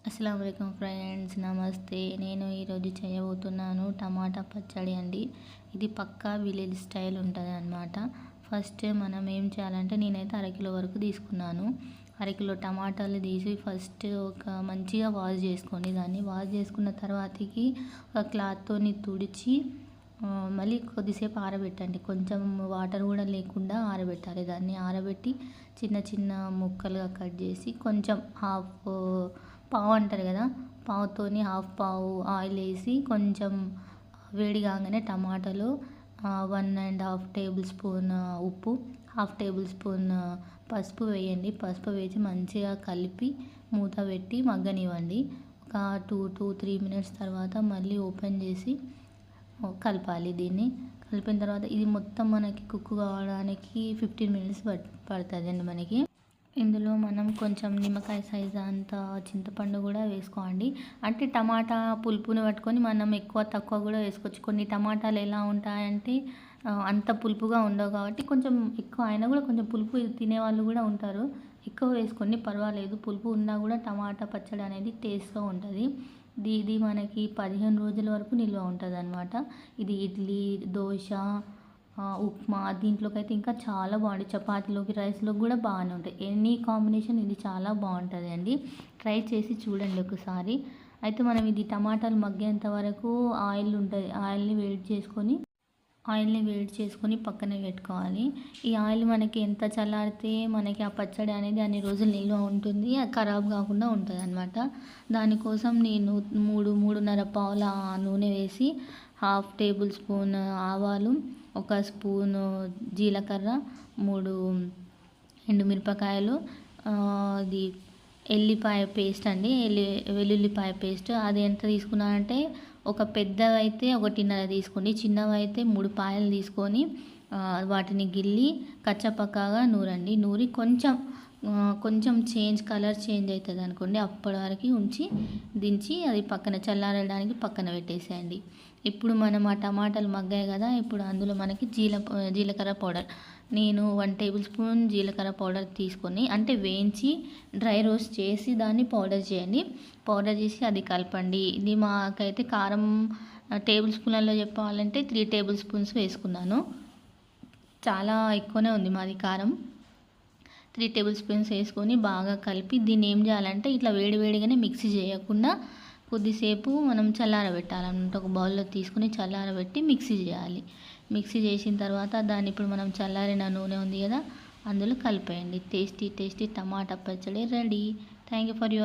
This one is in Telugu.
అస్సలాము అలైకుం ఫ్రెండ్స్, నమస్తే. నేను ఈరోజు చేయబోతున్నాను టమాటా పచ్చడి అండి. ఇది పక్కా విలేజ్ స్టైల్ ఉంటుంది అన్నమాట. ఫస్ట్ మనం ఏం చేయాలంటే, నేనైతే అరకిలో వరకు తీసుకున్నాను. అరకిలో టమాటాలు తీసి ఫస్ట్ ఒక మంచిగా వాష్ చేసుకోండి. దాన్ని వాష్ చేసుకున్న తర్వాతకి ఒక క్లాత్తోని తుడిచి మళ్ళీ కొద్దిసేపు ఆరబెట్టండి. కొంచెం వాటర్ కూడా లేకుండా ఆరబెట్టాలి. దాన్ని ఆరబెట్టి చిన్న చిన్న ముక్కలుగా కట్ చేసి కొంచెం పావు అంటారు కదా, పావుతోని పావు ఆయిల్ వేసి కొంచెం వేడి కాగానే టమాటాలు 1.5 టేబుల్ స్పూన్ ఉప్పు, 1/2 టేబుల్ స్పూన్ పసుపు వేయండి. పసుపు వేసి మంచిగా కలిపి మూత పెట్టి మగ్గనివ్వండి. ఒక 2-3 మినిట్స్ తర్వాత మళ్ళీ ఓపెన్ చేసి కలపాలి. దీన్ని కలిపిన తర్వాత ఇది మొత్తం మనకి కుక్ కావడానికి 15 మినిట్స్ పడుతుంది అండి మనకి. ఇందులో మనం కొంచెం నిమ్మకాయ సైజు అంత చింతపండు కూడా వేసుకోండి. అంటే టమాటా పులుపుని పట్టుకొని మనం ఎక్కువ తక్కువ కూడా వేసుకోవచ్చు. కొన్ని టమాటాలు ఎలా ఉంటాయంటే అంత పులుపుగా ఉండవు, కాబట్టి కొంచెం ఎక్కువ అయినా కూడా కొంచెం పులుపు తినేవాళ్ళు కూడా ఉంటారు. ఎక్కువ వేసుకొని పర్వాలేదు, పులుపు ఉన్నా కూడా టమాటా పచ్చడి అనేది టేస్ట్గా ఉంటుంది. ఇది మనకి 15 రోజుల వరకు నిల్వ ఉంటుంది అన్నమాట. ఇది ఇడ్లీ, దోశ, ఉప్మా దీంట్లోకి అయితే ఇంకా చాలా బాగుంటుంది. చపాతీలోకి, రైస్లోకి కూడా బాగానే ఉంటాయి. ఎనీ కాంబినేషన్ ఇది చాలా బాగుంటుంది అండి. ట్రై చేసి చూడండి ఒకసారి. అయితే మనం ఇది టమాటాలు మగ్గేంత వరకు ఆయిల్ ఉంటుంది, ఆయిల్ని వేడి చేసుకొని పక్కనే పెట్టుకోవాలి. ఈ ఆయిల్ మనకి ఎంత చల్లారితే మనకి ఆ పచ్చడి అనేది అన్ని రోజులు నిల్వ ఉంటుంది, ఖరాబ్ కాకుండా ఉంటుంది అన్నమాట. దానికోసం నేను 3-3.5 పావుల నూనె వేసి 1/2 టేబుల్ స్పూన్ ఆవాలు, 1 స్పూను జీలకర్ర, 3 ఎండుమిరపకాయలు, ఇది ఎల్లిపాయ పేస్ట్ అండి, వెల్లుల్లిపాయ పేస్ట్. అది ఎంత తీసుకున్నానంటే, ఒక పెద్దవైతే 1.5 తీసుకోండి, చిన్నవైతే 3 పాయలు తీసుకొని వాటిని గిల్లి కచ్చపక్కగా నూరండి. నూరి కొంచెం కలర్ చేంజ్ అవుతుంది అనుకోండి, అప్పటి వరకు ఉంచి దించి అది పక్కన చల్లారడానికి పక్కన పెట్టేసేయండి. ఇప్పుడు మనం ఆ టమాటాలు మగ్గాయి కదా, ఇప్పుడు అందులో మనకి జీలకర్ర పౌడర్, నేను 1 టేబుల్ స్పూన్ జీలకర్ర పౌడర్ తీసుకొని, అంటే వేయించి డ్రై రోస్ట్ చేసి దాన్ని పౌడర్ చేయండి. పౌడర్ చేసి అది కలపండి. ఇది మాకైతే కారం టేబుల్ స్పూన్లలో చెప్పాలంటే 3 టేబుల్ స్పూన్స్ వేసుకున్నాను. చాలా ఎక్కువనే ఉంది మాది కారం. 3 టేబుల్ స్పూన్స్ వేసుకొని బాగా కలిపి దీన్ని ఏం చేయాలంటే, ఇట్లా వేడిగానే మిక్సీ చేయకుండా కొద్దిసేపు మనం చల్లారబెట్టాలన్నమాట. ఒక బౌల్లో తీసుకుని చల్లారబెట్టి మిక్సీ చేయాలి. మిక్సీ చేసిన తర్వాత దాన్ని ఇప్పుడు మనం చల్లారిన నూనె ఉంది కదా, అందులో కలిపేయండి. టేస్టీ టమాటా పచ్చడి ready. Thank you for your